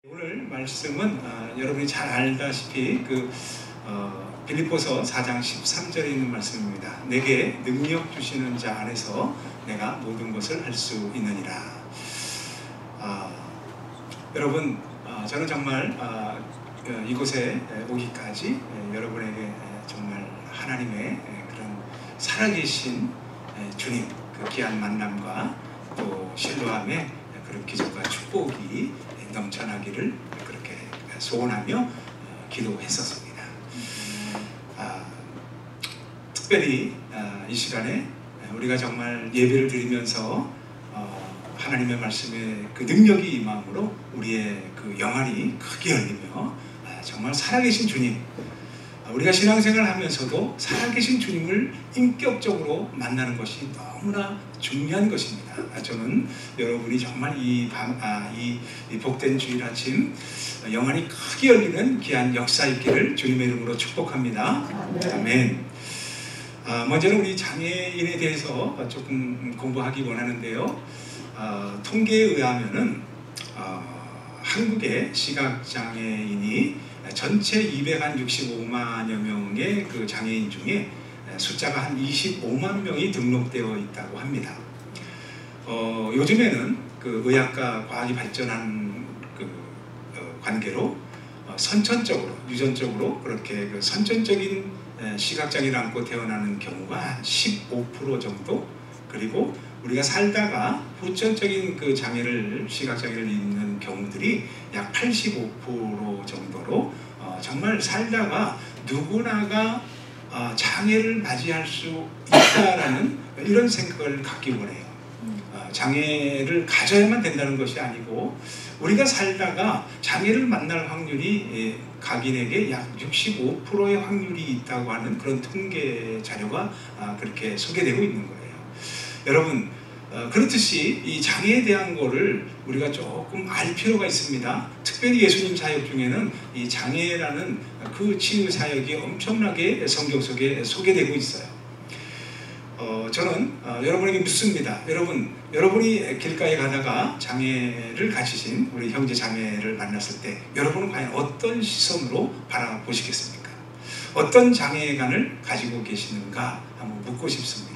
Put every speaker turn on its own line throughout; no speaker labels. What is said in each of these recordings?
오늘 말씀은 여러분이 잘 알다시피 빌립보서 4장 13절에 있는 말씀입니다. 내게 능력 주시는 자 안에서 내가 모든 것을 할 수 있느니라. 여러분, 저는 정말 이곳에 오기까지 여러분에게 정말 하나님의 그런 살아계신 주님, 그 귀한 만남과 또 신뢰함의 그런 기적과 축복이 넘쳐나기를 그렇게 소원하며 기도했었습니다. 특별히 이 시간에 우리가 정말 예배를 드리면서 하나님의 말씀의 그 능력이 임함으로 우리의 그 영안이 크게 열리며 정말 살아계신 주님, 우리가 신앙생활을 하면서도 살아계신 주님을 인격적으로 만나는 것이 너무나 중요한 것입니다. 저는 여러분이 정말 이 복된 주일 아침 영안이 크게 열리는 귀한 역사 있기를 주님의 이름으로 축복합니다. 아멘. 먼저는 우리 장애인에 대해서 조금 공부하기 원하는데요. 통계에 의하면은 한국의 시각장애인이 전체 265만여 명의 그 장애인 중에 숫자가 한 25만 명이 등록되어 있다고 합니다. 요즘에는 그 의학과 과학이 발전한 관계로 선천적으로, 유전적으로 그렇게 그 선천적인 시각장애를 안고 태어나는 경우가 한 15% 정도, 그리고 우리가 살다가 후천적인 그 시각장애를 입는 경우들이 약 85% 정도로 정말 살다가 누구나가 장애를 맞이할 수 있다라는 이런 생각을 갖기 원해요. 장애를 가져야만 된다는 것이 아니고 우리가 살다가 장애를 만날 확률이 각인에게 약 65%의 확률이 있다고 하는 그런 통계 자료가 그렇게 소개되고 있는 거예요. 여러분, 그렇듯이 이 장애에 대한 거를 우리가 조금 알 필요가 있습니다. 특별히 예수님 사역 중에는 이 장애라는 그 치유 사역이 엄청나게 성경 속에 소개되고 있어요. 저는 여러분에게 묻습니다. 여러분이 길가에 가다가 장애를 가지신 우리 형제 자매를 만났을 때 여러분은 과연 어떤 시선으로 바라보시겠습니까? 어떤 장애관을 가지고 계시는가 한번 묻고 싶습니다.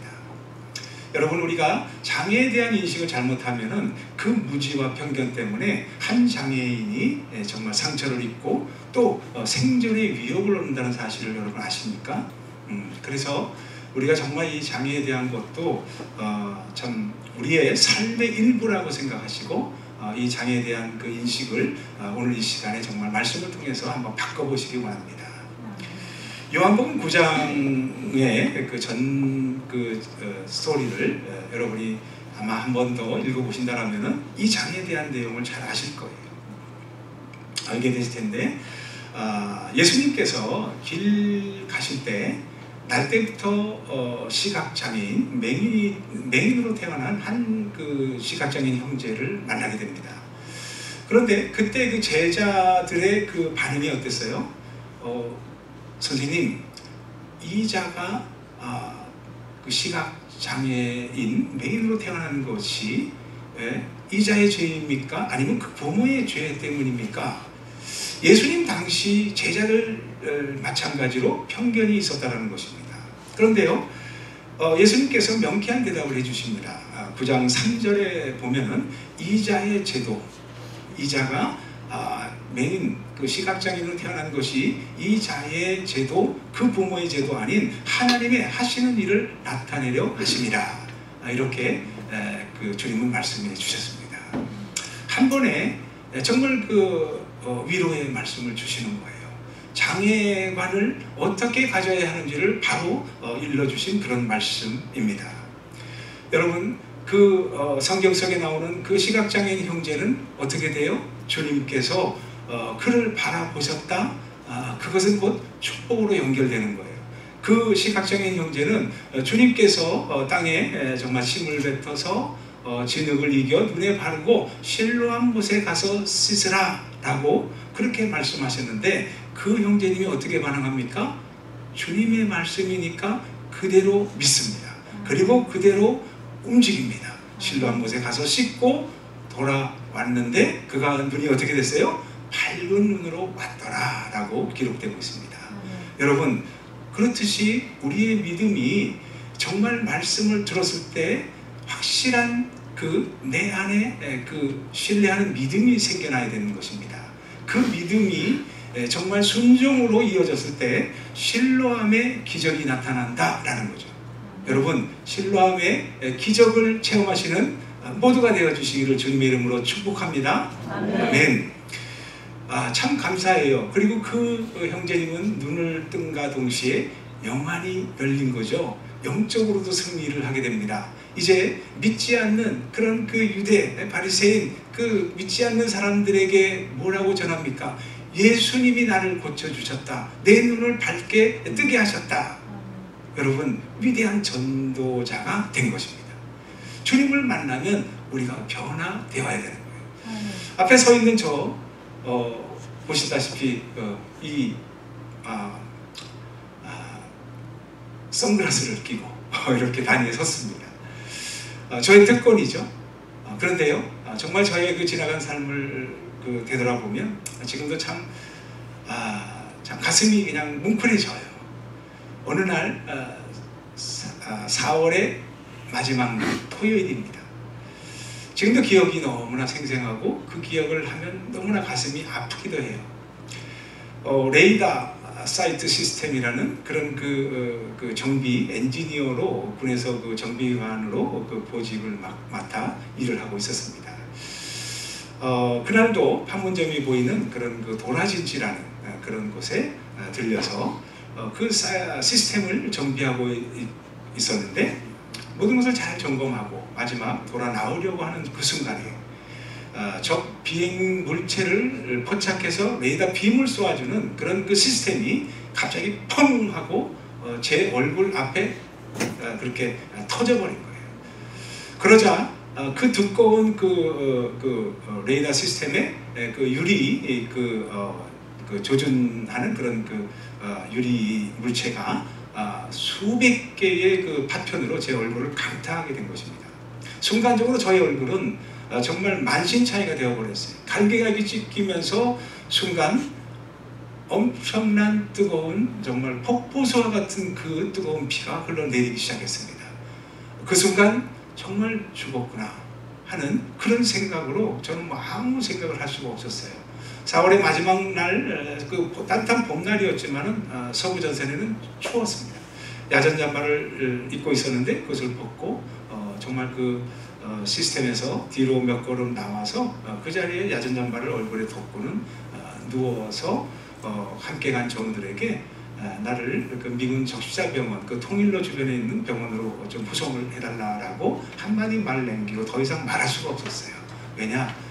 여러분, 우리가 장애에 대한 인식을 잘못하면은 그 무지와 편견 때문에 한 장애인이 정말 상처를 입고 또 생존의 위협을 얻는다는 사실을 여러분 아십니까? 그래서 우리가 정말 이 장애에 대한 것도 참 우리의 삶의 일부라고 생각하시고 이 장애에 대한 그 인식을 오늘 이 시간에 정말 말씀을 통해서 한번 바꿔보시기 원합니다. 요한복음 9장의 스토리를 여러분이 아마 한 번 더 읽어보신다면 이 장애에 대한 내용을 잘 아실 거예요. 알게 되실 텐데, 예수님께서 길 가실 때 날 때부터 시각장애인, 맹인으로 태어난 한 그 시각장애인 형제를 만나게 됩니다. 그런데 그때 그 제자들의 그 반응이 어땠어요? 선생님, 이 자가 그 시각장애인, 맹인으로 태어나는 것이 이 자의 죄입니까? 아니면 그 부모의 죄 때문입니까? 예수님 당시 제자들 마찬가지로 편견이 있었다는 것입니다. 그런데요, 예수님께서 명쾌한 대답을 해주십니다. 9장 3절에 보면은 이 자의 제도, 이 자가 맹인, 그 시각장애인으로 태어난 것이 이 자의 제도, 그 부모의 제도 아닌 하나님의 하시는 일을 나타내려 하심이라. 이렇게 그 주님은 말씀해 주셨습니다. 한 번에 정말 위로의 말씀을 주시는 거예요. 장애관을 어떻게 가져야 하는지를 바로 일러주신 그런 말씀입니다. 여러분, 성경 속에 나오는 그 시각장애인 형제는 어떻게 돼요? 주님께서 그를 바라보셨다. 그것은 곧 축복으로 연결되는 거예요. 그 시각장애인 형제는 주님께서 땅에 정말 힘을 뱉어서 진흙을 이겨 눈에 바르고 실로암 못에 가서 씻으라 라고 그렇게 말씀하셨는데, 그 형제님이 어떻게 반응합니까? 주님의 말씀이니까 그대로 믿습니다. 그리고 그대로 움직입니다. 실로암 못에 가서 씻고 돌아왔는데 그가 눈이 어떻게 됐어요? 밝은 눈으로 왔더라 라고 기록되고 있습니다. 여러분, 그렇듯이 우리의 믿음이 정말 말씀을 들었을 때 확실한 그 내 안에 그 신뢰하는 믿음이 생겨나야 되는 것입니다. 그 믿음이 정말 순종으로 이어졌을 때 실로암의 기적이 나타난다라는 거죠. 여러분, 실로암의 기적을 체험하시는 모두가 되어주시기를 주님의 이름으로 축복합니다. 아멘. 참 감사해요. 그리고 그 형제님은 눈을 뜬과 동시에 영안이 열린 거죠. 영적으로도 승리를 하게 됩니다. 이제 믿지 않는 그런 그 유대 바리새인, 그 믿지 않는 사람들에게 뭐라고 전합니까? 예수님이 나를 고쳐주셨다. 내 눈을 밝게 뜨게 하셨다. 여러분, 위대한 전도자가 된 것입니다. 주님을 만나면 우리가 변화되어야 되는 거예요. 앞에 서 있는 저 보시다시피 선글라스를 끼고 이렇게 단위에 섰습니다. 저의 특권이죠. 그런데요, 정말 저의 그 지나간 삶을 되돌아보면 지금도 참 가슴이 그냥 뭉클해져요. 어느 날 4월의 마지막 날 토요일입니다. 지금도 기억이 너무나 생생하고 그 기억을 하면 너무나 가슴이 아프기도 해요. 레이더 사이트 시스템이라는 그런 그 정비 엔지니어로 군에서 그 정비관으로 그 보직을 맡아 일을 하고 있었습니다. 그날도 판문점이 보이는 그런 그 도라진지라는 그런 곳에 들려서 그 시스템을 정비하고 있었는데 모든 것을 잘 점검하고 마지막 돌아 나오려고 하는 그 순간에 적 비행 물체를 포착해서 레이더 빔을 쏘아주는 그런 그 시스템이 갑자기 펑 하고 제 얼굴 앞에 그렇게 터져버린 거예요. 그러자 그 두꺼운 레이더 시스템의 그 유리 그 조준하는 그런 그 유리 물체가 수백 개의 그 파편으로 제 얼굴을 강타하게 된 것입니다. 순간적으로 저의 얼굴은 정말 만신창이가 되어버렸어요. 갈기갈기 찢기면서 순간 엄청난 뜨거운 정말 폭포수와 같은 그 뜨거운 피가 흘러내리기 시작했습니다. 그 순간 정말 죽었구나 하는 그런 생각으로 저는 뭐 아무 생각을 할 수가 없었어요. 4월의 마지막 날, 그 따뜻한 봄날이었지만은 서부 전선에는 추웠습니다. 야전 잠바를 입고 있었는데 그것을 벗고 정말 그 시스템에서 뒤로 몇 걸음 나와서 그 자리에 야전 잠바를 얼굴에 덮고는 누워서 함께 간 정우들에게 나를 그 미군 적십자병원 그 통일로 주변에 있는 병원으로 좀 후송을 해달라고 한마디 말 남기고 더 이상 말할 수가 없었어요. 왜냐?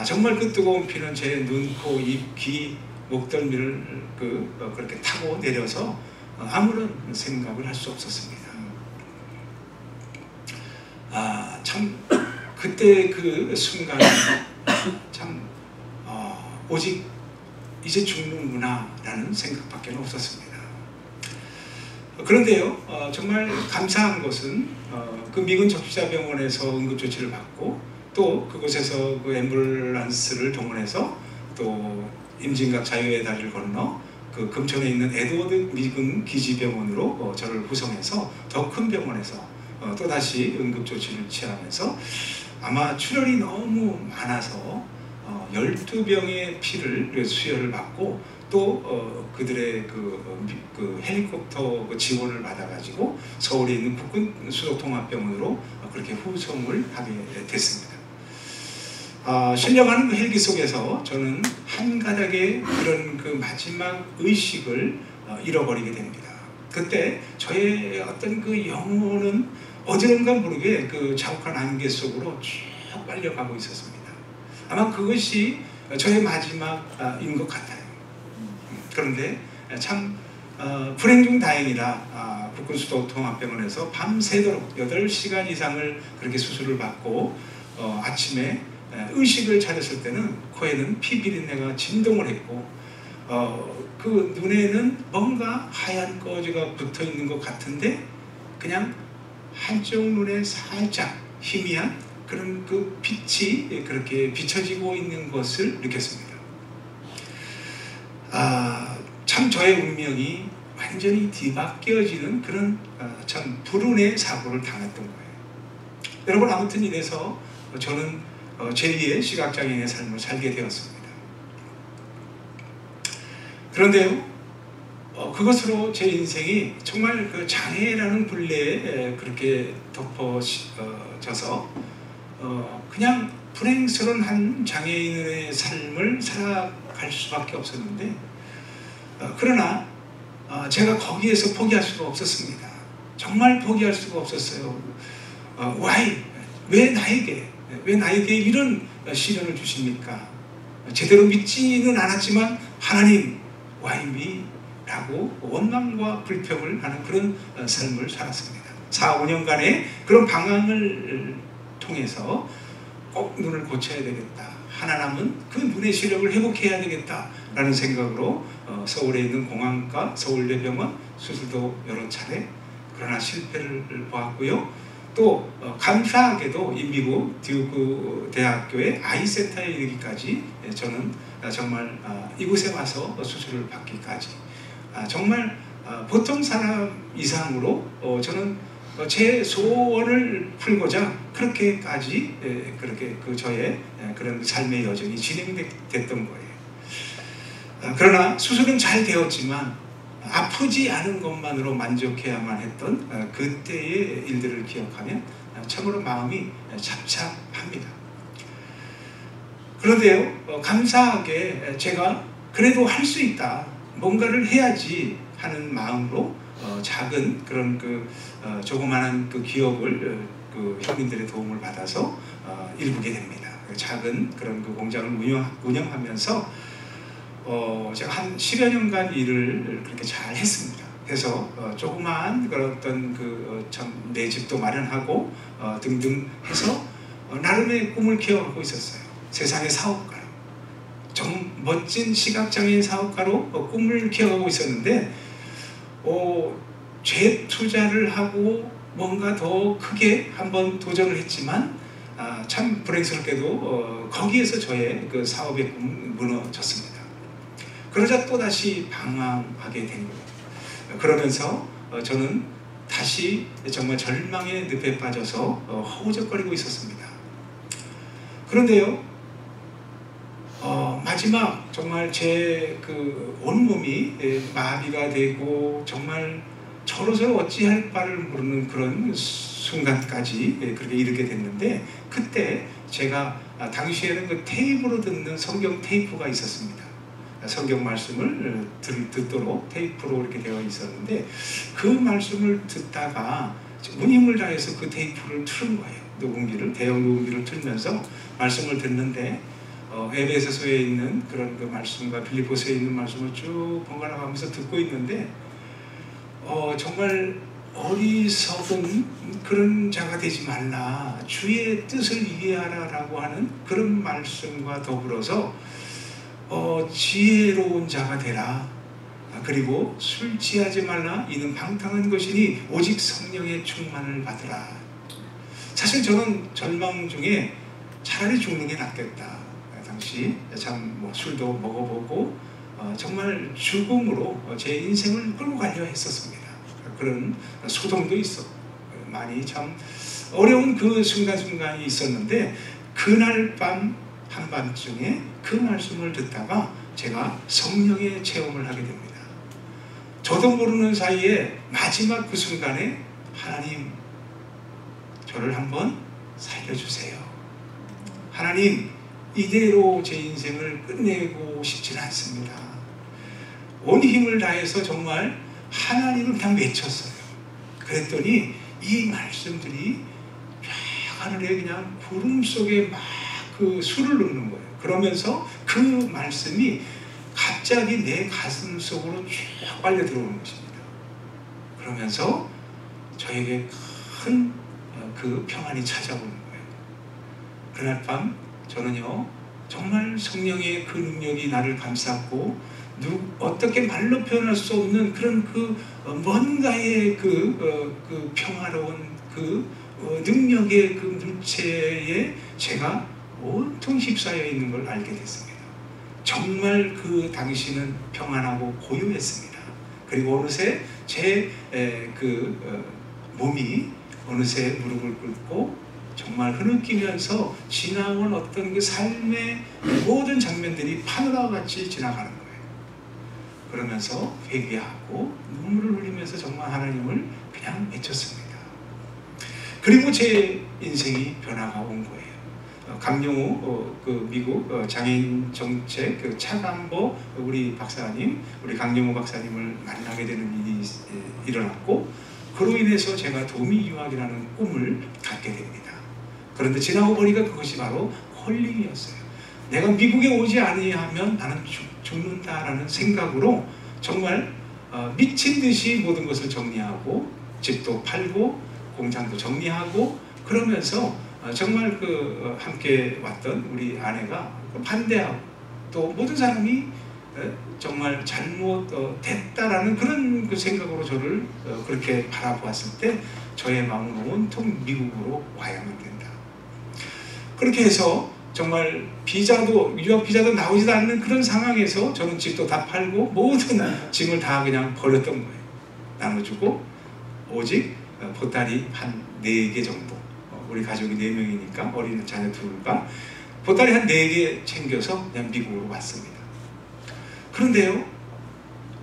정말 그 뜨거운 피는 제 눈, 코, 입, 귀, 목덜미를 그렇게 타고 내려서 아무런 생각을 할 수 없었습니다. 참 그때 그 순간 참 오직 이제 죽는구나 라는 생각밖에 없었습니다. 그런데요, 정말 감사한 것은 그 미군 적십자병원에서 응급조치를 받고 또 그곳에서 그 앰뷸런스를 동원해서 또 임진각 자유의 다리를 건너 그 금천에 있는 에드워드 미군 기지병원으로 저를 구성해서 더 큰 병원에서 또다시 응급조치를 취하면서 아마 출혈이 너무 많아서 12병의 피를 수혈을 받고 또 그들의 그 헬리콥터 그 지원을 받아가지고 서울에 있는 국군 수도통합병원으로 그렇게 후송을 하게 됐습니다. 실려가는 그 헬기 속에서 저는 한 가닥의 그런 그 마지막 의식을 잃어버리게 됩니다. 그때 저의 어떤 그 영혼은 어디론가 모르게 그 자욱한 안개 속으로 쭉 빨려가고 있었습니다. 아마 그것이 저의 마지막인 것 같아요. 그런데 참 불행 중 다행이다. 국군수도통합병원에서 밤새도록 8시간 이상을 그렇게 수술을 받고 아침에 의식을 차렸을 때는 코에는 피 비린내가 진동을 했고 그 눈에는 뭔가 하얀 거지가 붙어 있는 것 같은데 그냥 한쪽 눈에 살짝 희미한 그런 그 빛이 그렇게 비춰지고 있는 것을 느꼈습니다. 참 저의 운명이 완전히 뒤바뀌어지는 그런 참 불운의 사고를 당했던 거예요. 여러분, 아무튼 이래서 저는 제2의 시각장애인의 삶을 살게 되었습니다. 그런데요, 그것으로 제 인생이 정말 그 장애라는 굴레에 그렇게 덮어져서 그냥 불행스러운 한 장애인의 삶을 살아갈 수밖에 없었는데, 그러나 제가 거기에서 포기할 수가 없었습니다. 정말 포기할 수가 없었어요. Why? 왜 나에게 이런 시련을 주십니까? 제대로 믿지는 않았지만 하나님, Why me? 라고 원망과 불평을 하는 그런 삶을 살았습니다. 4, 5년간의 그런 방황을 통해서 꼭 눈을 고쳐야 되겠다. 하나 남은 그 눈의 시력을 회복해야 되겠다 라는 생각으로 서울에 있는 공항과 서울대병원 수술도 여러 차례, 그러나 실패를 보았고요. 또 감사하게도 이 미국 듀크 대학교의 아이센터에 이르기까지 저는 정말 이곳에 와서 수술을 받기까지 정말 보통 사람 이상으로 저는 제 소원을 풀고자 그렇게까지 그렇게 저의 그런 삶의 여정이 진행됐던 거예요. 그러나 수술은 잘 되었지만 아프지 않은 것만으로 만족해야만 했던 그때의 일들을 기억하면 참으로 마음이 착잡합니다. 그런데요, 감사하게 제가 그래도 할 수 있다, 뭔가를 해야지 하는 마음으로 작은 그런 조그마한 그 기업을 형님들의 도움을 받아서 일구게 됩니다. 작은 그런 공장을 운영하면서 제가 한 10여 년간 일을 그렇게 잘 했습니다. 그래서 조그마한 어떤 내 집도 마련하고 등등 해서 나름의 꿈을 키워가고 있었어요. 세상의 사업가로, 좀 멋진 시각장애인 사업가로 꿈을 키워가고 있었는데 재투자를 하고 뭔가 더 크게 한번 도전을 했지만 참 불행스럽게도 거기에서 저의 그 사업의 꿈이 무너졌습니다. 그러자 또다시 방황하게 된 거예요. 그러면서 저는 다시 정말 절망의 늪에 빠져서 허우적거리고 있었습니다. 그런데요, 마지막 정말 제 온몸이 마비가 되고 정말 저로서 어찌할 바를 모르는 그런 순간까지 그렇게 이르게 됐는데, 그때 제가 당시에는 그 테이프로 듣는 성경 테이프가 있었습니다. 성경 말씀을 듣도록 테이프로 이렇게 되어 있었는데, 그 말씀을 듣다가 온 힘을 다해서 그 테이프를 틀은 거예요. 대형 녹음기를 틀면서 말씀을 듣는데 에베소서에 있는 그런 그 말씀과 빌립보서에 있는 말씀을 쭉 번갈아 가면서 듣고 있는데 정말 어리석은 그런 자가 되지 말라, 주의 뜻을 이해하라 라고 하는 그런 말씀과 더불어서 지혜로운 자가 되라, 그리고 술 취하지 말라, 이는 방탕한 것이니 오직 성령의 충만을 받으라. 사실 저는 절망 중에 차라리 죽는 게 낫겠다, 당시 참 술도 먹어보고 정말 죽음으로 제 인생을 끌고 가려 했었습니다. 그런 소동도 있었고 많이 참 어려운 그 순간순간이 있었는데, 그날 밤 한밤중에 그 말씀을 듣다가 제가 성령의 체험을 하게 됩니다. 저도 모르는 사이에 마지막 그 순간에 하나님, 저를 한번 살려주세요. 하나님, 이대로 제 인생을 끝내고 싶지는 않습니다. 온 힘을 다해서 정말 하나님을 그냥 외쳤어요. 그랬더니 이 말씀들이 쫙 하늘에 그냥 구름 속에 막 그 수를 넣는 거예요. 그러면서 그 말씀이 갑자기 내 가슴 속으로 쭉 빨려 들어오는 것입니다. 그러면서 저에게 큰 그 평안이 찾아오는 거예요. 그날 밤 저는요, 정말 성령의 그 능력이 나를 감쌌고 어떻게 말로 표현할 수 없는 그런 뭔가의 평화로운 능력의 그 물체에 제가 온통 휩싸여 있는 걸 알게 됐습니다. 정말 그 당시는 평안하고 고요했습니다. 그리고 어느새 제 몸이 어느새 무릎을 꿇고 정말 흐느끼면서 지나온 어떤 그 삶의 모든 장면들이 파도와 같이 지나가는 거예요. 그러면서 회개하고 눈물을 흘리면서 정말 하나님을 그냥 외쳤습니다. 그리고 제 인생이 변화가 온 거예요. 강용우 미국 장애인 정책 차관보 우리 박사님, 우리 강용우 박사님을 만나게 되는 일이 일어났고, 그로 인해서 제가 도미 유학이라는 꿈을 갖게 됩니다. 그런데 지나고 보니까 그것이 바로 콜링이었어요. 내가 미국에 오지 아니하면 나는 죽는다라는 생각으로 정말 미친 듯이 모든 것을 정리하고 집도 팔고 공장도 정리하고 그러면서 정말 함께 왔던 우리 아내가 반대하고 또 모든 사람이 정말 잘못됐다라는 그런 그 생각으로 저를 그렇게 바라보았을 때 저의 마음은 온통 미국으로 와야만 된다. 그렇게 해서 정말 유학 비자도 나오지도 않는 그런 상황에서 저는 집도 다 팔고 모든 짐을 다 그냥 버렸던 거예요. 나눠주고 오직 보따리 한 4개 정도, 우리 가족이 4명이니까 어린 자녀 2과 보따리 한 4개 챙겨서 그냥 미국으로 왔습니다. 그런데요,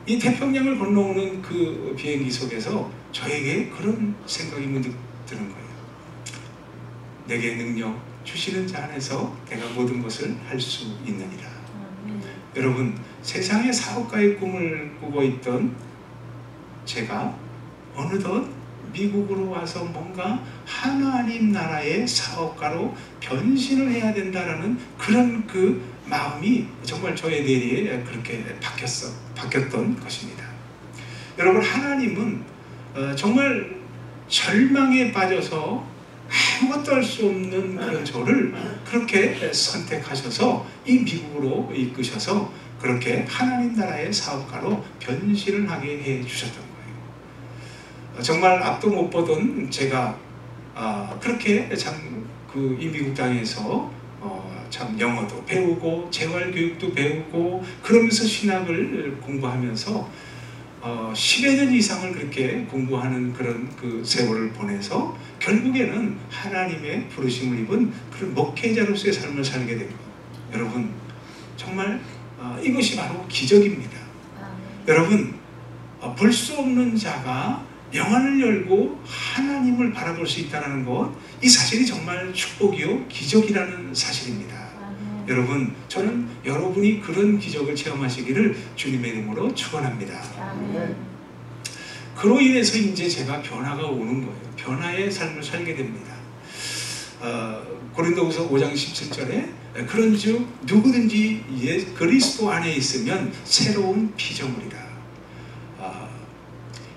이 태평양을 건너오는 그 비행기 속에서 저에게 그런 생각이 문득 드는 거예요. 내게 능력 주시는 자 안에서 내가 모든 것을 할 수 있느니라. 여러분, 세상의 사업가의 꿈을 꾸고 있던 제가 어느덧 미국으로 와서 뭔가 하나님 나라의 사업가로 변신을 해야 된다라는 그런 그 마음이 정말 저의 뇌리에 그렇게 바뀌었던 것입니다. 여러분, 하나님은 정말 절망에 빠져서 아무것도 할 수 없는 그런 저를 그렇게 선택하셔서 이 미국으로 이끄셔서 그렇게 하나님 나라의 사업가로 변신을 하게 해 주셨던 거예요. 정말 앞도 못 보던 제가 그렇게 참 이 미국 땅에서 참 영어도 배우고 재활교육도 배우고 그러면서 신학을 공부하면서 10여 년 이상을 그렇게 공부하는 그런 그 세월을 보내서 결국에는 하나님의 부르심을 입은 그런 목회자로서의 삶을 살게 됩니다. 여러분, 정말 이것이 바로 기적입니다. 여러분, 볼 수 없는 자가 영안을 열고 하나님을 바라볼 수 있다는 것, 이 사실이 정말 축복이요 기적이라는 사실입니다. 여러분, 저는 여러분이 그런 기적을 체험하시기를 주님의 이름으로 축원합니다. 그로 인해서 이제 제가 변화가 오는 거예요. 변화의 삶을 살게 됩니다. 고린도후서 5장 17절에 그런즉 누구든지 그리스도 안에 있으면 새로운 피조물이라.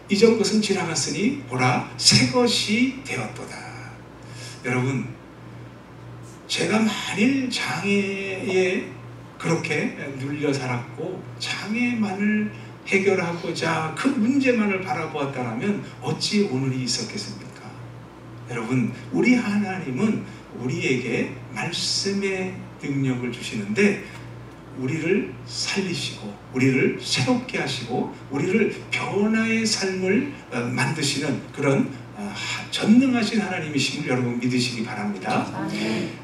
이전 것은 지나갔으니 보라 새 것이 되었도다. 여러분, 제가 만일 장애에 그렇게 눌려 살았고 장애만을 해결하고자 그 문제만을 바라보았다면 어찌 오늘이 있었겠습니까? 여러분, 우리 하나님은 우리에게 말씀의 능력을 주시는데 우리를 살리시고 우리를 새롭게 하시고 우리를 변화의 삶을 만드시는 그런 전능하신 하나님이심을 여러분 믿으시기 바랍니다.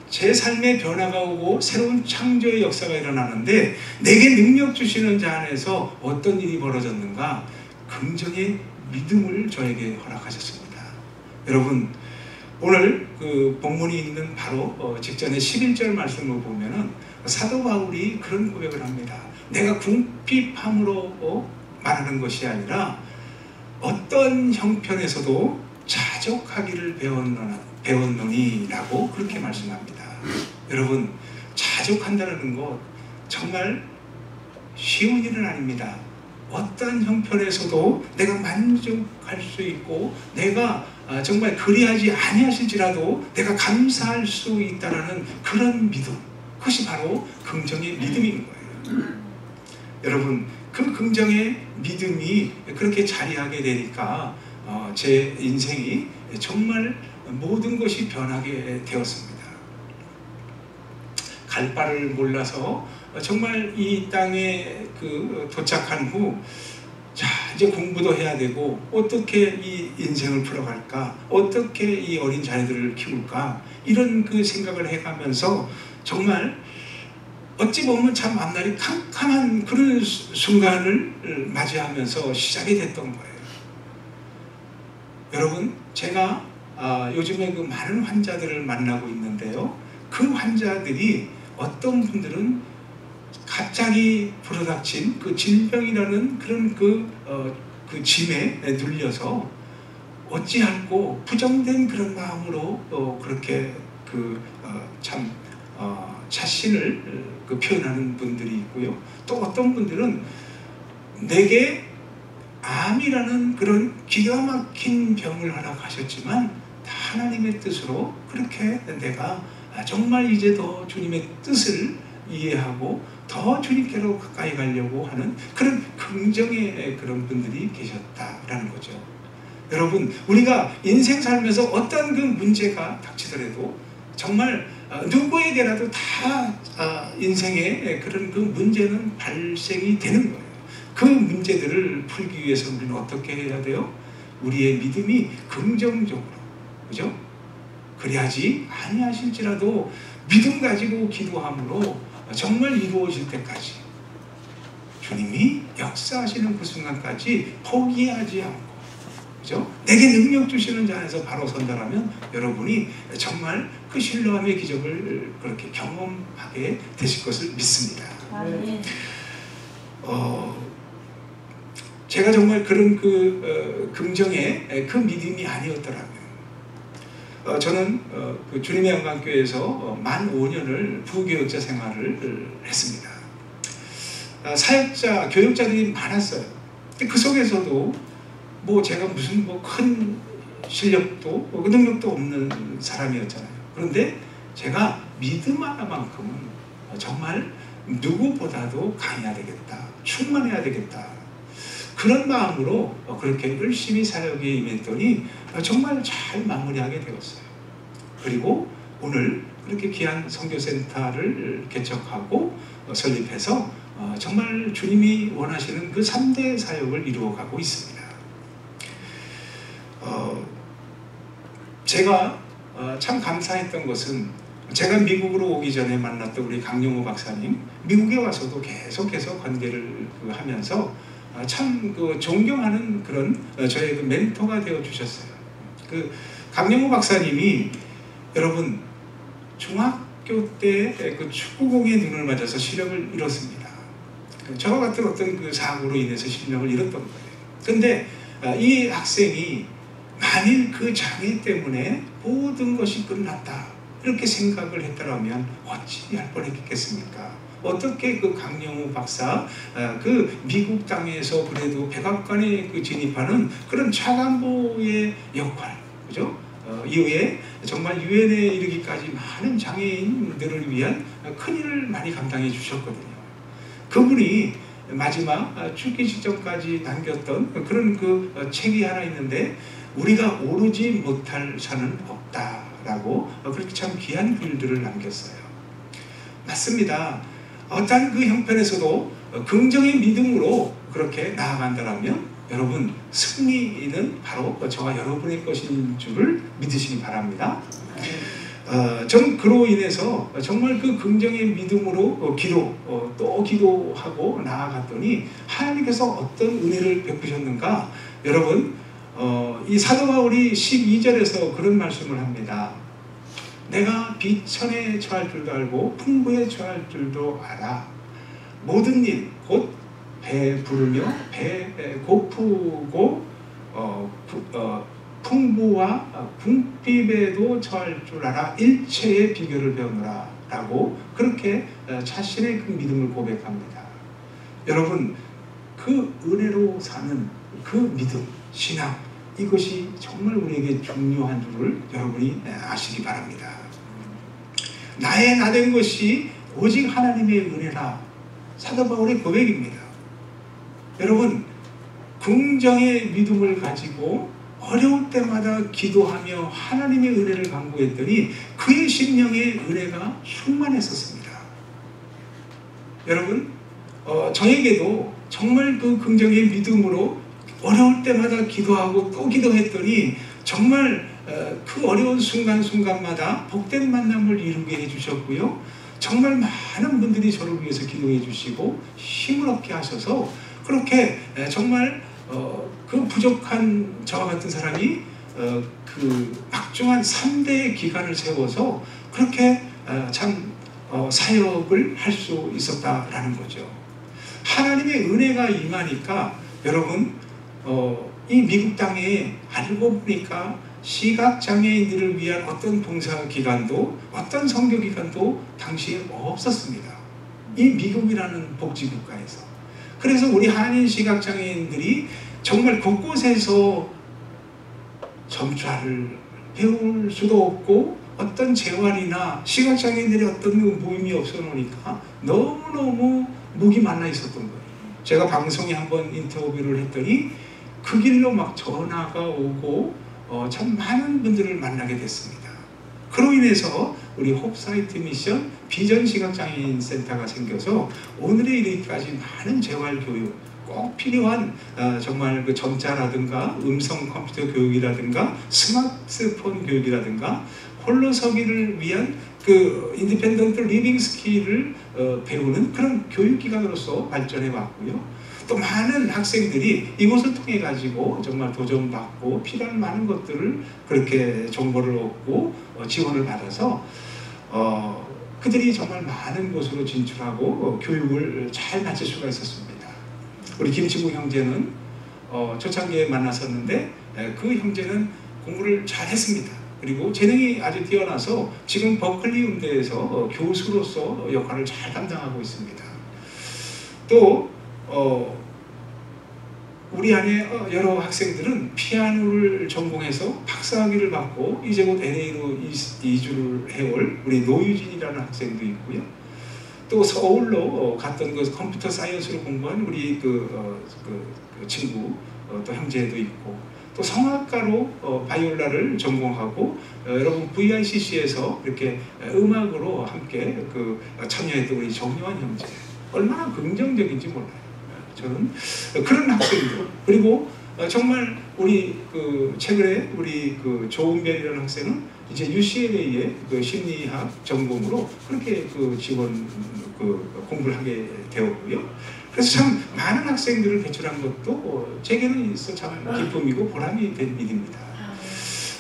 제 삶에 변화가 오고 새로운 창조의 역사가 일어나는데 내게 능력 주시는 자 안에서 어떤 일이 벌어졌는가? 긍정의 믿음을 저에게 허락하셨습니다. 여러분, 오늘 그 본문이 있는 바로 직전에 11절 말씀을 보면은 사도 바울이 그런 고백을 합니다. 내가 궁핍함으로 말하는 것이 아니라 어떤 형편에서도 자족하기를 배웠노니라고 그렇게 말씀합니다. 여러분, 자족한다는 것 정말 쉬운 일은 아닙니다. 어떤 형편에서도 내가 만족할 수 있고 내가 정말 그리하지 아니하실지라도 내가 감사할 수 있다는 그런 믿음, 그것이 바로 긍정의 믿음인 거예요. 여러분, 그 긍정의 믿음이 그렇게 자리하게 되니까 제 인생이 정말 모든 것이 변하게 되었습니다. 갈 바를 몰라서 정말 이 땅에 도착한 후, 자, 이제 공부도 해야 되고, 어떻게 이 인생을 풀어갈까? 어떻게 이 어린 자녀들을 키울까? 이런 생각을 해가면서 정말 어찌 보면 참 앞날이 캄캄한 그런 순간을 맞이하면서 시작이 됐던 거예요. 여러분, 제가 요즘에 많은 환자들을 만나고 있는데요. 그 환자들이 어떤 분들은 갑자기 불어닥친 질병이라는 그런 짐에 눌려서 어찌할꼬 부정된 그런 마음으로 그렇게 자신을 표현하는 분들이 있고요. 또 어떤 분들은 내게 암이라는 그런 기가 막힌 병을 허락하셨지만 하나님의 뜻으로 그렇게 내가 정말 이제 더 주님의 뜻을 이해하고 더 주님께로 가까이 가려고 하는 그런 긍정의 그런 분들이 계셨다라는 거죠. 여러분, 우리가 인생 살면서 어떤 문제가 닥치더라도 정말 누구에게라도 다 인생에 그런 문제는 발생이 되는 거예요. 그 문제들을 풀기 위해서 우리는 어떻게 해야 돼요? 우리의 믿음이 긍정적으로, 그죠? 그래야지 아니하실지라도 믿음 가지고 기도함으로 정말 이루어질 때까지 주님이 역사하시는 그 순간까지 포기하지 않고, 그죠? 내게 능력 주시는 자 안에서 바로 선다라면 여러분이 정말 그 신뢰함의 기적을 그렇게 경험하게 되실 것을 믿습니다. 제가 정말 그런 긍정의 믿음이 아니었더라면 저는 주님의 영광교회에서 만 5년을 부교육자 생활을 했습니다. 사역자, 교육자들이 많았어요. 그 속에서도 제가 무슨 큰 실력도 능력도 없는 사람이었잖아요. 그런데 제가 믿음 하나만큼은 정말 누구보다도 강해야 되겠다, 충만해야 되겠다, 그런 마음으로 그렇게 열심히 사역에 임했더니 정말 잘 마무리하게 되었어요. 그리고 오늘 그렇게 귀한 선교센터를 개척하고 설립해서 정말 주님이 원하시는 3대 사역을 이루어가고 있습니다. 제가 참 감사했던 것은 제가 미국으로 오기 전에 만났던 우리 강용호 박사님, 미국에 와서도 계속해서 관계를 하면서 참 존경하는 그런 저의 멘토가 되어 주셨어요. 강영호 박사님이 여러분 중학교 때 축구공에 눈을 맞아서 시력을 잃었습니다. 저와 같은 어떤 사고로 인해서 시력을 잃었던 거예요. 근데 이 학생이 만일 그 장애 때문에 모든 것이 끝났다 이렇게 생각을 했더라면 어찌할 뻔했겠습니까? 어떻게 강영호 박사 미국 땅에서 그래도 백악관에 진입하는 그런 차관보의 역할, 그죠? 이후에 정말 유엔에 이르기까지 많은 장애인들을 위한 큰 일을 많이 감당해 주셨거든요. 그분이 마지막 죽기 직전까지 남겼던 그런 책이 하나 있는데, 우리가 오르지 못할 산은 없다라고 그렇게 참 귀한 글들을 남겼어요. 맞습니다. 어떤 형편에서도 긍정의 믿음으로 그렇게 나아간다면 여러분 승리는 바로 저와 여러분의 것인 줄을 믿으시기 바랍니다. 저는 그로 인해서 정말 긍정의 믿음으로 또 기도하고 나아갔더니 하나님께서 어떤 은혜를 베푸셨는가. 여러분 이 사도 바울이 12절에서 그런 말씀을 합니다. 내가 비천에 처할 줄도 알고 풍부에 처할 줄도 알아. 모든 일 곧 배부르며 고프고 풍부와 궁핍에도 처할 줄 알아. 일체의 비결을 배우노라 라고 그렇게 자신의 믿음을 고백합니다. 여러분 은혜로 사는 믿음, 신앙, 이것이 정말 우리에게 중요한 줄을 여러분이 아시기 바랍니다. 나의 나된 것이 오직 하나님의 은혜라. 사도 바울의 고백입니다. 여러분 긍정의 믿음을 가지고 어려울 때마다 기도하며 하나님의 은혜를 간구했더니 그의 심령에 은혜가 충만했었습니다. 여러분 저에게도 정말 그 긍정의 믿음으로 어려울 때마다 기도하고 또 기도했더니 정말 그 어려운 순간순간마다 복된 만남을 이루게 해주셨고요. 정말 많은 분들이 저를 위해서 기도해 주시고 힘을 얻게 하셔서 그렇게 정말 그 부족한 저와 같은 사람이 그 막중한 3대의 기간을 세워서 그렇게 참 사역을 할 수 있었다라는 거죠. 하나님의 은혜가 임하니까 여러분 이 미국 땅에 알고 보니까 시각장애인들을 위한 어떤 봉사기관도 어떤 선교기관도 당시에 없었습니다. 이 미국이라는 복지국가에서. 그래서 우리 한인 시각장애인들이 정말 곳곳에서 점자를 배울 수도 없고 어떤 재활이나 시각장애인들의 어떤 모임이 없어 놓으니까 너무너무 목이 말라 있었던 거예요. 제가 방송에 한번 인터뷰를 했더니 그 길로 막 전화가 오고 참 많은 분들을 만나게 됐습니다. 그로 인해서 우리 홉사이트 미션 비전 시각장애인 센터가 생겨서 오늘에 이르기까지 많은 재활교육 꼭 필요한 정말 그 점자라든가 음성 컴퓨터 교육이라든가 스마트폰 교육이라든가 홀로서기를 위한 그 인디펜던트 리빙 스킬을 배우는 그런 교육기관으로서 발전해 왔고요. 또 많은 학생들이 이곳을 통해 가지고 정말 도전받고 필요한 많은 것들을 그렇게 정보를 얻고 지원을 받아서 그들이 정말 많은 곳으로 진출하고 교육을 잘 마칠 수가 있었습니다. 우리 김치국 형제는 초창기에 만났었는데 그 형제는 공부를 잘 했습니다. 그리고 재능이 아주 뛰어나서 지금 버클리 음대에서 교수로서 역할을 잘 담당하고 있습니다. 또 우리 안에 여러 학생들은 피아노를 전공해서 박사학위를 받고 이제 곧 LA로 이주를 해올 우리 노유진이라는 학생도 있고요. 또 서울로 갔던 그 컴퓨터 사이언스를 공부한 우리 그 친구 또 형제도 있고 또 성악가로 바이올라를 전공하고 여러분 VICC에서 이렇게 음악으로 함께 참여했던 우리 정요한 형제 얼마나 긍정적인지 몰라요. 저는 그런 학생들 그리고 정말 우리 최근에 우리 조은별이라는 학생은 이제 UCLA의 심리학 전공으로 그렇게 지원 공부를 하게 되었고요. 그래서 참 많은 학생들을 배출한 것도 제게는 있어 참 기쁨이고 보람이 된 일입니다.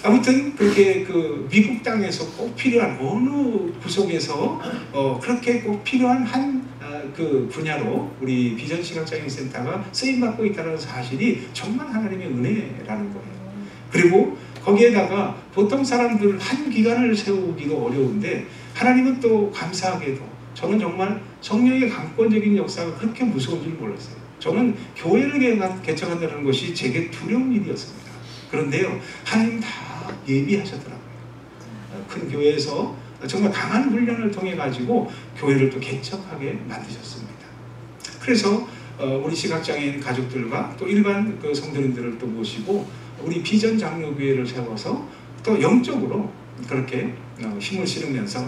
아무튼 그렇게 미국 땅에서 꼭 필요한 어느 구석에서 그렇게 꼭 필요한 한 분야로 우리 비전 시각장애인 센터가 쓰임받고 있다는 사실이 정말 하나님의 은혜라는 거예요. 그리고 거기에다가 보통 사람들 한 기관을 세우기도 어려운데 하나님은 또 감사하게도 저는 정말 성령의 강권적인 역사가 그렇게 무서운 줄 몰랐어요. 저는 교회를 개척한다는 것이 제게 두려운 일이었습니다. 그런데요, 하나님 다 예비하셨더라고요. 큰 교회에서 정말 강한 훈련을 통해 가지고 교회를 또 개척하게 만드셨습니다. 그래서 우리 시각장애인 가족들과 또 일반 성도님들을 또 모시고 우리 비전 장로교회를 세워서 또 영적으로 그렇게 힘을 실으면서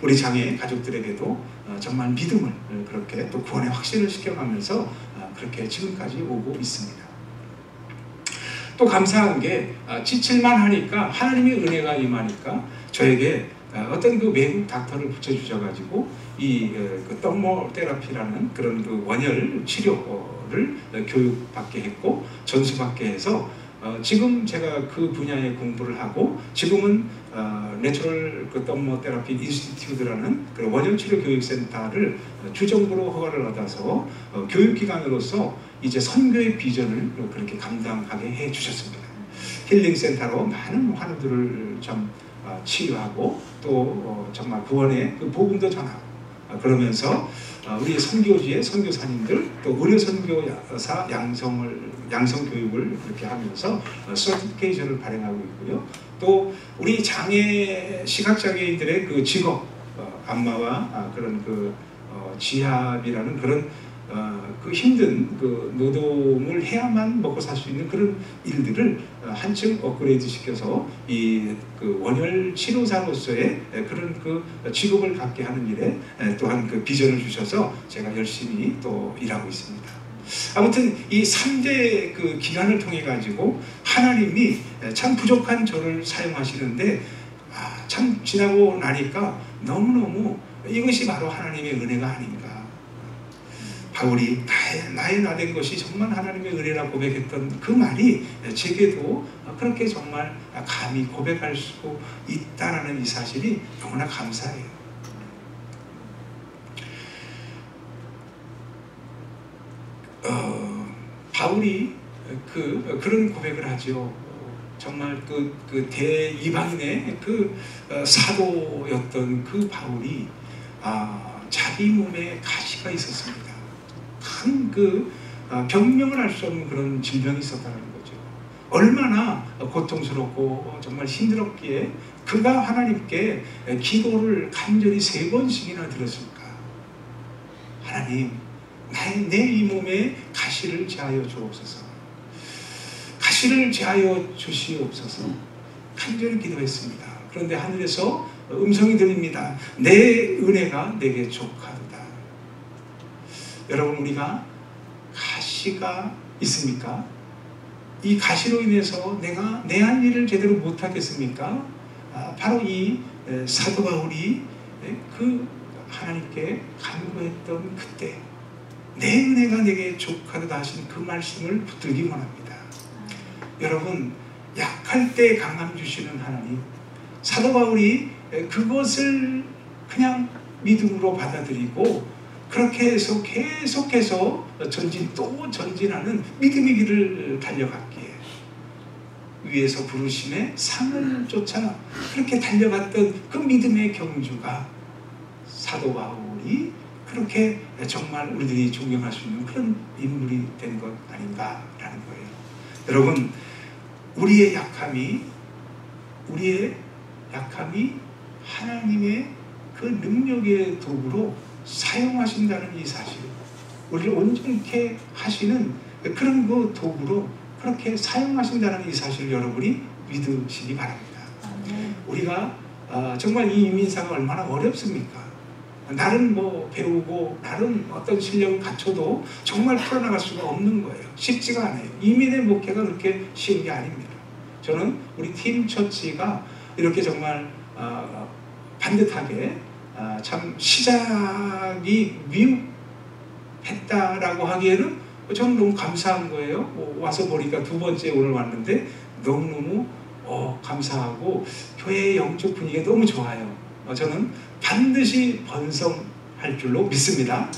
우리 장애 가족들에게도 정말 믿음을 그렇게 또 구원의 확신을 시켜가면서 그렇게 지금까지 오고 있습니다. 또 감사한 게 지칠만 하니까 하나님의 은혜가 임하니까 저에게 어떤 외국 닥터를 붙여주셔가지고 이 덤머 테라피라는 그런 원열 치료를 교육받게 했고 전수받게 해서 지금 제가 그 분야에 공부를 하고 지금은 내추럴 덤머 테라피 인스티튜트라는 원열 치료 교육센터를 주정부로 허가를 얻어서 교육기관으로서 이제 선교의 비전을 그렇게 감당하게 해 주셨습니다. 힐링센터로 많은 환우들을 좀 치유하고 또 정말 구원의 복음도 전하고 그러면서 우리 선교지의 선교사님들 또 의료 선교사 양성 교육을 그렇게 하면서 서티피케이션을 발행하고 있고요. 또 우리 시각장애인들의 직업 안마와 그런 지압이라는 그런 그 힘든 그 노동을 해야만 먹고 살 수 있는 그런 일들을 한층 업그레이드 시켜서 이 그 원열 치료사로서의 그런 그 직업을 갖게 하는 일에 또한 그 비전을 주셔서 제가 열심히 또 일하고 있습니다. 아무튼 이 3대 그 기간을 통해 가지고 하나님이 참 부족한 저를 사용하시는데 참 지나고 나니까 너무너무 이것이 바로 하나님의 은혜가 아닌가. 바울이 나의 나된 것이 정말 하나님의 은혜라 고백했던 그 말이 제게도 그렇게 정말 감히 고백할 수 있다는 이 사실이 너무나 감사해요. 바울이 그런 고백을 하죠. 정말 그 대이방인의 그 사도였던 그 바울이 자기 몸에 가시가 있었습니다. 큰 그 병명을 알 수 없는 그런 질병이 있었다는 거죠. 얼마나 고통스럽고 정말 힘들었기에 그가 하나님께 기도를 간절히 3번씩이나 드렸을까. 하나님, 내 이 몸에 가시를 제하여 주옵소서. 가시를 제하여 주시옵소서. 간절히 기도했습니다. 그런데 하늘에서 음성이 들립니다. 내 은혜가 내게 족하도다. 여러분, 우리가 가시가 있습니까? 이 가시로 인해서 내가 내 할 일을 제대로 못하겠습니까? 바로 이 사도 바울이 그 하나님께 간구했던 그때 내 은혜가 내게 족하도다 하신 그 말씀을 붙들기 원합니다. 여러분, 약할 때 강함 주시는 하나님, 사도 바울이 그것을 그냥 믿음으로 받아들이고 그렇게 해서 계속해서 또 전진하는 믿음의 길을 달려갔기에 위에서 부르심에 상을 쫓아 그렇게 달려갔던 그 믿음의 경주가 사도 바울이 그렇게 정말 우리들이 존경할 수 있는 그런 인물이 된 것 아닌가라는 거예요. 여러분, 우리의 약함이 하나님의 그 능력의 도구로 사용하신다는 이 사실, 우리를 온전케 하시는 그런 그 도구로 그렇게 사용하신다는 이 사실을 여러분이 믿으시기 바랍니다. 우리가 정말 이 이민사가 얼마나 어렵습니까? 나름 뭐 배우고 나름 어떤 실력을 갖춰도 정말 풀어나갈 수가 없는 거예요. 쉽지가 않아요. 이민의 목회가 그렇게 쉬운 게 아닙니다. 저는 우리 팀 처치가 이렇게 정말 반듯하게 참 시작이 미흡했다라고 하기에는 저는 너무 감사한 거예요. 와서 보니까 2번째 오늘 왔는데 너무너무 감사하고 교회의 영적 분위기가 너무 좋아요. 저는 반드시 번성할 줄로 믿습니다.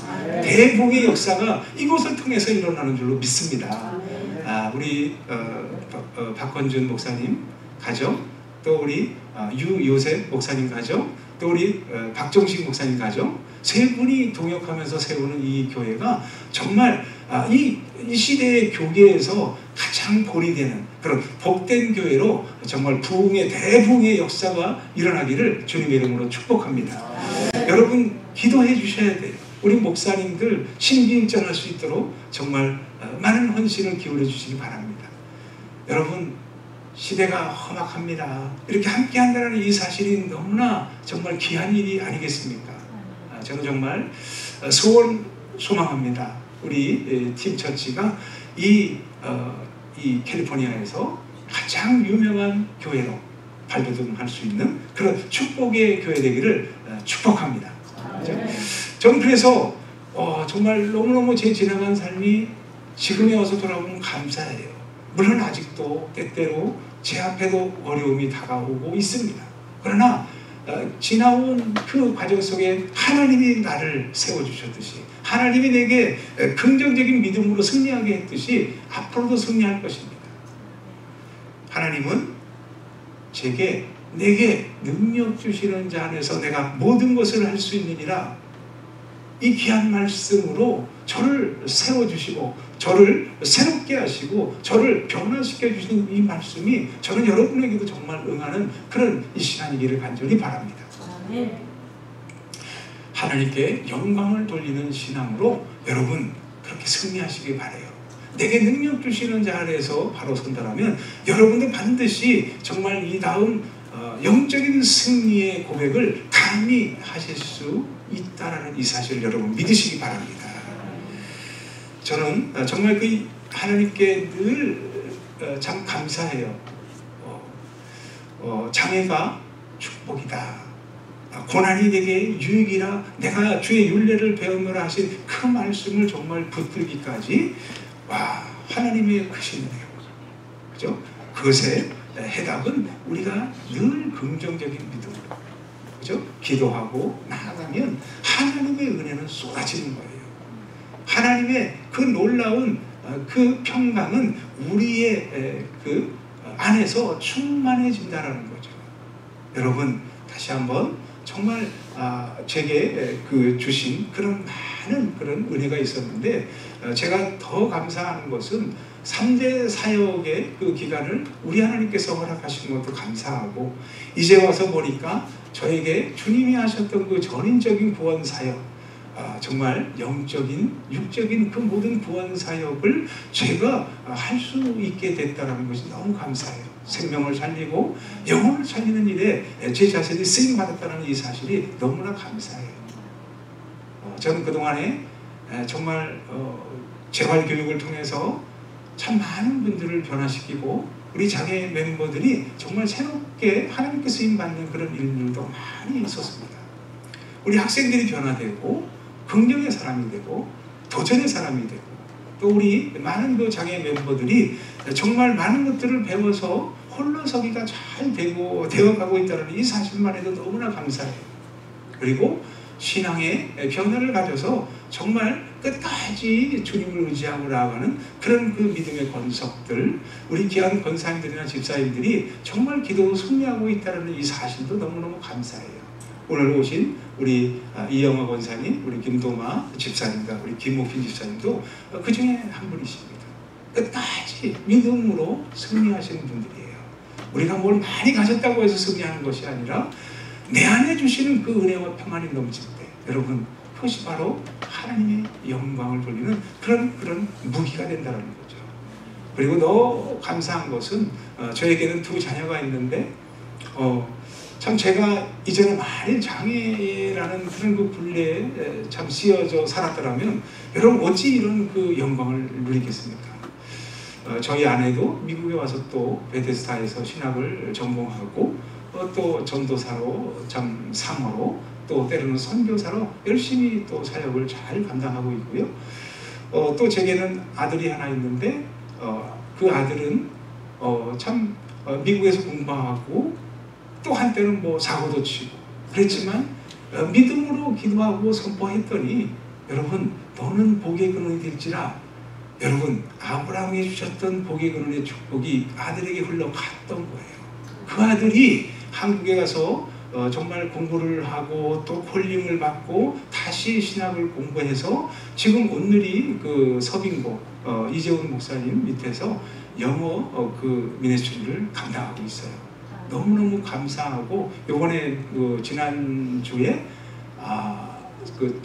대복의 역사가 이곳을 통해서 일어나는 줄로 믿습니다. 우리 박건준 목사님 가정, 또 우리 유요셉 목사님 가정, 또 우리 박정식 목사님 가정, 3분이 동역하면서 세우는 이 교회가 정말 이 시대의 교계에서 가장 본이 되는 그런 복된 교회로 정말 대부흥의 역사가 일어나기를 주님의 이름으로 축복합니다. 여러분, 기도해 주셔야 돼요. 우리 목사님들 신비일전할 수 있도록 정말 많은 헌신을 기울여 주시기 바랍니다. 여러분, 시대가 험악합니다. 이렇게 함께 한다는 이 사실이 너무나 정말 귀한 일이 아니겠습니까? 저는 정말 소망합니다. 우리 팀 처치가 이 캘리포니아에서 가장 유명한 교회로 발돋움할 수 있는 그런 축복의 교회 되기를 축복합니다. 저는 그래서 정말 너무너무 제 지나간 삶이 지금에 와서 돌아보면 감사해요. 물론 아직도 때때로 제 앞에도 어려움이 다가오고 있습니다. 그러나 지나온 그 과정 속에 하나님이 나를 세워주셨듯이, 하나님이 내게 긍정적인 믿음으로 승리하게 했듯이 앞으로도 승리할 것입니다. 하나님은 내게 능력 주시는 자 안에서 내가 모든 것을 할 수 있느니라, 이 귀한 말씀으로 저를 세워주시고 저를 새롭게 하시고 저를 변화시켜 주신 이 말씀이 저는 여러분에게도 정말 응하는 그런 이 시간이기를 간절히 바랍니다. 하나님께 영광을 돌리는 신앙으로 여러분 그렇게 승리하시길 바라요. 내게 능력 주시는 자 아래에서 바로 선다라면 여러분도 반드시 정말 이 다음 영적인 승리의 고백을 감히 하실 수 있다라는 이 사실을 여러분 믿으시기 바랍니다. 저는 정말 그 하나님께 늘 참 감사해요. 장애가 축복이다. 고난이 내게 유익이라 내가 주의 율례를 배우노라 하신 그 말씀을 정말 붙들기까지 와 하나님의 크신 은혜요. 그죠? 그것의 해답은 우리가 늘 긍정적인 믿음으로 그죠? 기도하고 나아가면 하나님의 은혜는 쏟아지는 거예요. 하나님의 그 놀라운 그 평강은 우리의 그 안에서 충만해진다라는 거죠. 여러분 다시 한번 정말 제게 그 주신 그런 많은 그런 은혜가 있었는데 제가 더 감사하는 것은 3대 사역의 그 기간을 우리 하나님께서 허락하신 것도 감사하고 이제 와서 보니까 저에게 주님이 하셨던 그 전인적인 구원 사역 정말 영적인 육적인 그 모든 구원 사역을 제가 할 수 있게 됐다는 것이 너무 감사해요. 생명을 살리고 영혼을 살리는 일에 제 자신이 쓰임받았다는 이 사실이 너무나 감사해요. 저는 그동안에 정말 재활교육을 통해서 참 많은 분들을 변화시키고 우리 장애 멤버들이 정말 새롭게 하나님께 쓰임받는 그런 일들도 많이 있었습니다. 우리 학생들이 변화되고 긍정의 사람이 되고 도전의 사람이 되고 또 우리 많은 그 장애 멤버들이 정말 많은 것들을 배워서 홀로서기가 잘 되어가고 있다는 이 사실만 해도 너무나 감사해요. 그리고 신앙의 변화를 가져서 정말 끝까지 주님을 의지하고 나아가는 그런 그 믿음의 권석들 우리 귀한 권사님들이나 집사님들이 정말 기도로 승리하고 있다는 이 사실도 너무너무 감사해요. 오늘 오신 우리 이영화 권사님, 우리 김도마 집사님과 우리 김옥빈 집사님도 그 중에 한 분이십니다. 끝까지 믿음으로 승리하시는 분들이에요. 우리가 뭘 많이 가졌다고 해서 승리하는 것이 아니라 내 안에 주시는 그 은혜와 평안이 넘칠 때 여러분 그것이 바로 하나님의 영광을 돌리는 그런 무기가 된다는 거죠. 그리고 더 감사한 것은 저에게는 두 자녀가 있는데 참 제가 이전에 많이 장애라는 그런 그 굴레에 참 씌어져 살았더라면 여러분 어찌 이런 그 영광을 누리겠습니까? 저희 아내도 미국에 와서 또 베데스다에서 신학을 전공하고 또 전도사로 참 사모로 또 때로는 선교사로 열심히 또 사역을 잘 감당하고 있고요. 또 제게는 아들이 하나 있는데 그 아들은 참 미국에서 공부하고 또 한때는 뭐 사고도 치고 그랬지만 믿음으로 기도하고 선포했더니 여러분 너는 복의 근원이 될지라 여러분 아브라함이 주셨던 복의 근원의 축복이 아들에게 흘러갔던 거예요. 그 아들이 한국에 가서 정말 공부를 하고 또 콜링을 받고 다시 신학을 공부해서 지금 오늘이 그 서빙고 이재훈 목사님 밑에서 영어 그 미니스트리를 감당하고 있어요. 너무너무 감사하고 요번에 그 지난주에 그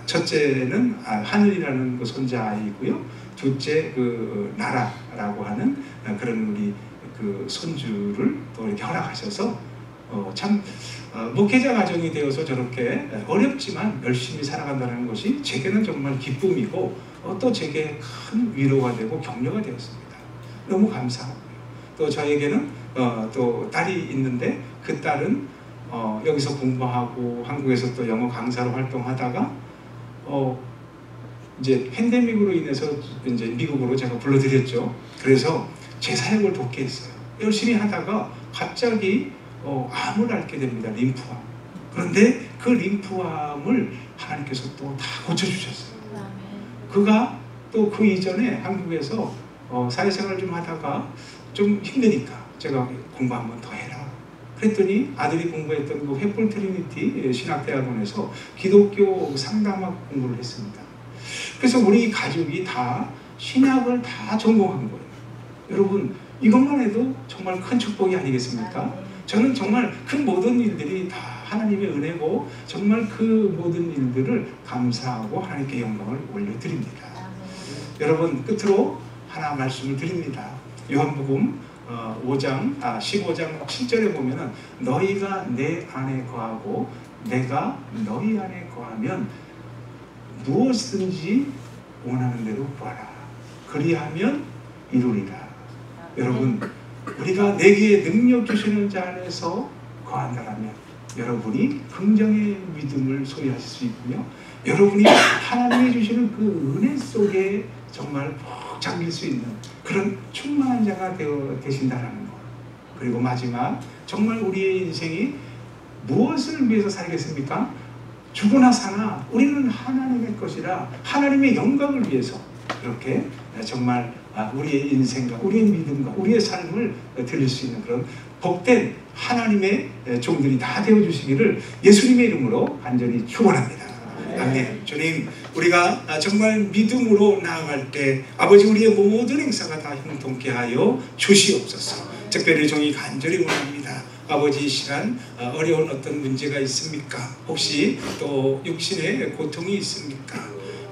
첫째는 하늘이라는 그 손자 아이고요. 둘째 그 나라라고 하는 그런 우리 그 손주를 또 이렇게 허락하셔서 참 목회자 가정이 되어서 저렇게 어렵지만 열심히 살아간다는 것이 제게는 정말 기쁨이고 또 제게 큰 위로가 되고 격려가 되었습니다. 너무 감사하고요. 또 저에게는 또 딸이 있는데 그 딸은 여기서 공부하고 한국에서 또 영어 강사로 활동하다가 이제 팬데믹으로 인해서 이제 미국으로 제가 불러드렸죠. 그래서 제 사역을 돕게 했어요. 열심히 하다가 갑자기 암을 앓게 됩니다. 림프암. 그런데 그 림프암을 하나님께서 또 다 고쳐주셨어요. 그가 또 그 이전에 한국에서 사회생활 좀 하다가 좀 힘드니까 제가 공부 한번 더 해라. 그랬더니 아들이 공부했던 그 횃불 트리니티 신학대학원에서 기독교 상담학 공부를 했습니다. 그래서 우리 가족이 다 신학을 다 전공한 거예요. 여러분 이것만 해도 정말 큰 축복이 아니겠습니까? 저는 정말 그 모든 일들이 다 하나님의 은혜고 정말 정말 그 모든 일들을 감사하고 하나님께 영광을 올려드립니다. 여러분, 끝으로 하나 말씀을 드립니다. 요한복음 15장 7절에 보면은 너희가 내 안에 거하고 내가 너희 안에 거하면 무엇든지 원하는 대로 구하라. 그리하면 이루리라. 여러분, 우리가 내게 능력 주시는 자 안에서 거한다면 여러분이 긍정의 믿음을 소유하실 수 있고요. 여러분이 하나님이 주시는 그 은혜 속에 정말 푹 잠길 수 있는 그런 충만한 자가 되신다는 것. 그리고 마지막, 정말 우리의 인생이 무엇을 위해서 살겠습니까? 죽으나 사나 우리는 하나님의 것이라 하나님의 영광을 위해서 이렇게 정말 우리의 인생과 우리의 믿음과 우리의 삶을 드릴 수 있는 그런 복된 하나님의 종들이 다 되어주시기를 예수님의 이름으로 간절히 축원합니다. 아멘. 주님, 우리가 정말 믿음으로 나아갈 때 아버지 우리의 모든 행사가 다 형통케 하여 주시옵소서. 특별히 종이 간절히 원합니다. 아버지, 이 시간 어려운 어떤 문제가 있습니까? 혹시 또 육신의 고통이 있습니까?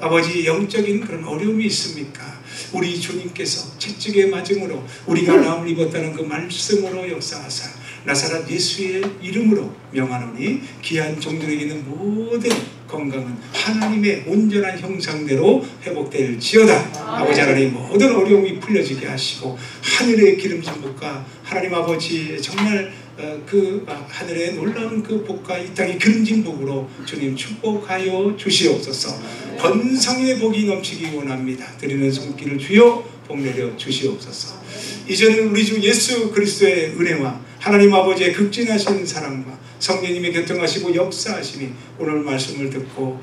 아버지, 영적인 그런 어려움이 있습니까? 우리 주님께서 채찍에 맞음으로 우리가 나음을 입었다는 그 말씀으로 역사하사 나사렛 예수의 이름으로 명하노니 귀한 종들에게 있는 모든 건강은 하나님의 온전한 형상대로 회복될지어다. 아버지 하나님, 모든 어려움이 풀려지게 하시고 하늘의 기름진 복과 하나님 아버지 정말 그 하늘의 놀라운 그 복과 이 땅의 기름진 복으로 주님 축복하여 주시옵소서. 번성의 복이 넘치기 원합니다. 드리는 손길을 주여 복내려 주시옵소서. 이제는 우리 주 예수 그리스도의 은혜와 하나님 아버지의 극진하신 사랑과 성령님의 교통하시고 역사하심이 오늘 말씀을 듣고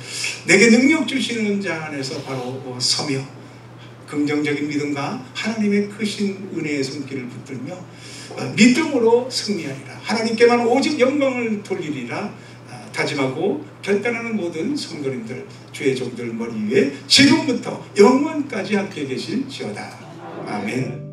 내게 능력 주시는 자 안에서 바로 서며 긍정적인 믿음과 하나님의 크신 은혜의 손길을 붙들며 믿음으로 승리하리라. 하나님께만 오직 영광을 돌리리라 다짐하고 결단하는 모든 성도님들, 주의 종들 머리 위에 지금부터 영원까지 함께 계실지어다. 아멘.